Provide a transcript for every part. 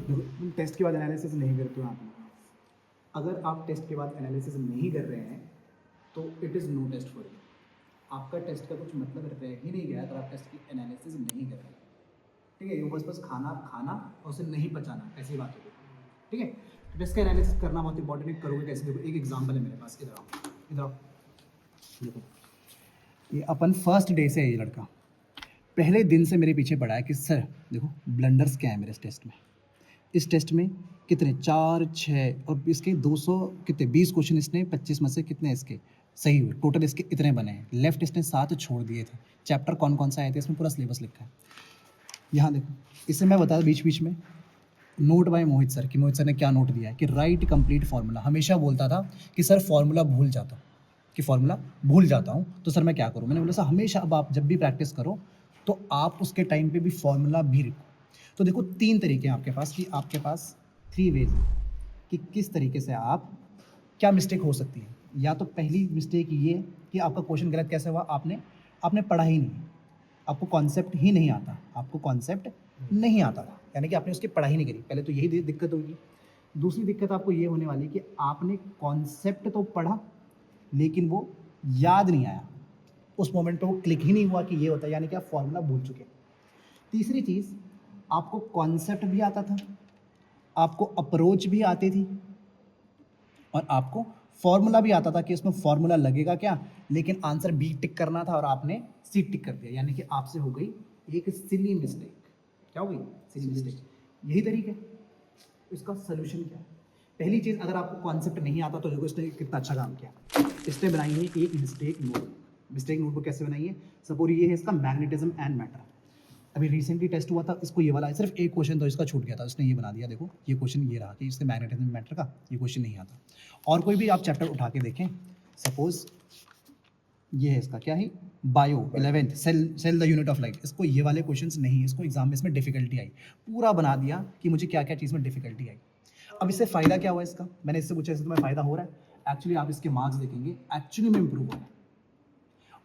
तुम टेस्ट के बाद एनालिसिस नहीं करते हो आप। अगर आप टेस्ट के बाद एनालिसिस नहीं कर रहे हैं तो it is no test for you. आपका टेस्ट का कुछ मतलब रह ही नहीं गया अगर आप टेस्ट की एनालिसिस नहीं कर रहे। ठीक है, ये बस खाना खाना और उसे नहीं पचाना, ऐसी बात होगी। ठीक है, तो टेस्ट का एनालिसिस करना बहुत इंपॉर्टेंट है। करोगे कैसे? देखो एक एग्जांपल है मेरे पास, इधर आओ, इधर आओ। देखो ये अपन फर्स्ट डे से है, ये लड़का पहले दिन से मेरे पीछे पड़ा है कि सर देखो ब्लंडर्स क्या है मेरे टेस्ट में। इस टेस्ट में कितने 4, 6 और इसके 200 कितने 20 क्वेश्चन इसने 25 में से कितने इसके सही हुए, टोटल इसके इतने बने हैं। लेफ्ट इसने 7 छोड़ दिए थे। चैप्टर कौन कौन सा आए थे इसमें पूरा सिलेबस लिखा है। यहाँ देखो, इसे मैं बता बीच बीच में नोट बाय मोहित सर कि मोहित सर ने क्या नोट दिया है कि राइट कंप्लीट फार्मूला। हमेशा बोलता था कि सर फार्मूला भूल जाता हूँ, कि फार्मूला भूल जाता हूँ तो सर मैं क्या करूँ। मैंने बोला सर हमेशा अब आप जब भी प्रैक्टिस करो तो आप उसके टाइम पे भी फार्मूला भी रखो। तो देखो 3 तरीके हैं आपके पास, कि आपके पास 3 वेज हैं कि किस तरीके से आप क्या मिस्टेक हो सकती है। या तो पहली मिस्टेक ये कि आपका क्वेश्चन गलत कैसे हुआ, आपने पढ़ा ही नहीं, आपको कॉन्सेप्ट ही नहीं आता, आपको कॉन्सेप्ट नहीं आता था, यानी कि आपने उसकी पढ़ाई नहीं करी। पहले तो यही दिक्कत होगी। दूसरी दिक्कत आपको ये होने वाली कि आपने कॉन्सेप्ट तो पढ़ा लेकिन वो याद नहीं आया, उस मोमेंट पे वो क्लिक ही नहीं हुआ कि ये होता है, यानी कि आप फॉर्मूला भूल चुके। तीसरी चीज़, आपको कॉन्सेप्ट भी आता था, आपको अप्रोच भी आती थी और आपको फॉर्मूला भी आता था कि इसमें फॉर्मूला लगेगा क्या, लेकिन आंसर बी टिक करना था और आपने सी टिक कर दिया, यानी कि आपसे हो गई एक सिली मिस्टेक। क्या हो गई? Silly mistake. यही तरीका है। इसका सोल्यूशन क्या है? पहली चीज़, अगर आपको कॉन्सेप्ट नहीं आता तो देखो इसने कितना अच्छा काम किया। इसने बनाई है एक मिस्टेक नोटबुक। मिस्टेक नोटबुक कैसे बनाई है? सपोज ये है इसका मैग्नेटिज्म एंड मैटर। अभी रिसेंटली टेस्ट हुआ था, इसको ये वाला सिर्फ एक क्वेश्चन तो इसका छूट गया था, उसने ये बना दिया। देखो ये क्वेश्चन ये रहा कि इससे मैग्नेटिज्म मैटर का ये क्वेश्चन नहीं आता। और कोई भी आप चैप्टर उठा के देखें, सपोज ये है इसका क्या है, bio 11th cell the unit of light. इसको ये वाले क्वेश्चंस नहीं, इसको एग्जाम में इसमें डिफिकल्टी आई, पूरा बना दिया कि मुझे क्या क्या चीज़ में डिफिकल्टी आई। अब इससे फ़ायदा क्या हुआ इसका? मैंने इससे पूछा इससे तुम्हें फ़ायदा हो रहा है? एक्चुअली आप इसके मार्क्स देखेंगे, एक्चुअली में इंप्रूव हो रहा है।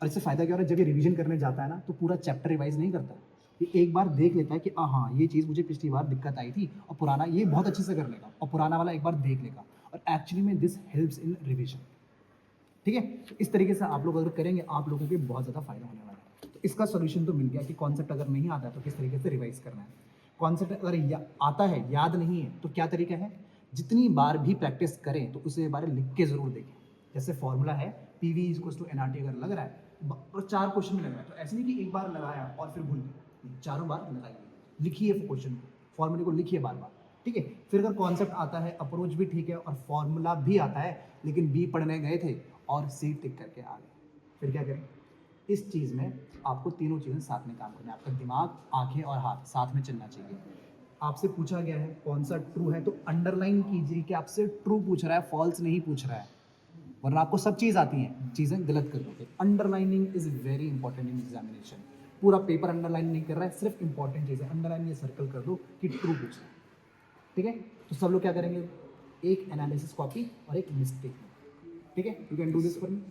और इससे फ़ायदा क्या हो रहा है? जब ये रिवीजन करने जाता है ना तो पूरा चैप्टर रिवाइज नहीं करता, ये एक बार देख लेता है कि हाँ ये चीज़ मुझे पिछली बार दिक्कत आई थी, और पुराना ये बहुत अच्छे से कर लेगा और पुराना वाला एक बार देख लेगा। और एक्चुअली में दिस हेल्प्स इन रिविजन। ठीक है, तो इस तरीके से आप लोग अगर करेंगे आप लोगों को बहुत ज़्यादा फायदा होने वाला है। तो इसका सोल्यूशन तो मिल गया कि कॉन्सेप्ट अगर नहीं आता है तो किस तरीके से रिवाइज करना है। कॉन्सेप्ट अगर आता है याद नहीं है तो क्या तरीका है? जितनी बार भी प्रैक्टिस करें तो उसे बार लिख के ज़रूर देखें। जैसे फॉर्मूला है PV = NRT, अगर लग रहा है और 4 क्वेश्चन में लग रहा है तो ऐसे नहीं कि एक बार लगाया और फिर भूल गए, चारों बार लगाइए, लिखिए क्वेश्चन को, फॉर्मूले को लिखिए बार बार। ठीक है, फिर अगर कॉन्सेप्ट आता है, अप्रोच भी ठीक है और फॉर्मूला भी आता है, लेकिन बी पढ़ने गए थे और सी टिक करके आ गए, फिर क्या करें? इस चीज़ में आपको तीनों चीज़ें साथ में काम करना है। आपका दिमाग, आंखें और हाथ साथ में चलना चाहिए। आपसे पूछा गया है कौन सा ट्रू है, तो अंडरलाइन कीजिए कि आपसे ट्रू पूछ रहा है, फॉल्स नहीं पूछ रहा है, वरना आपको सब चीज़ आती हैं, चीज़ें गलत कर दोगे। Underlining is very important in examination. पूरा पेपर अंडरलाइन नहीं कर रहा है, सिर्फ इंपॉर्टेंट चीज़ें अंडरलाइन, ये सर्कल कर दो कि ट्रू पूछ रहा है। ठीक है, तो सब लोग क्या करेंगे? एक एनालिसिस कॉपी और एक मिस्टेक। ठीक है, you can do this for me.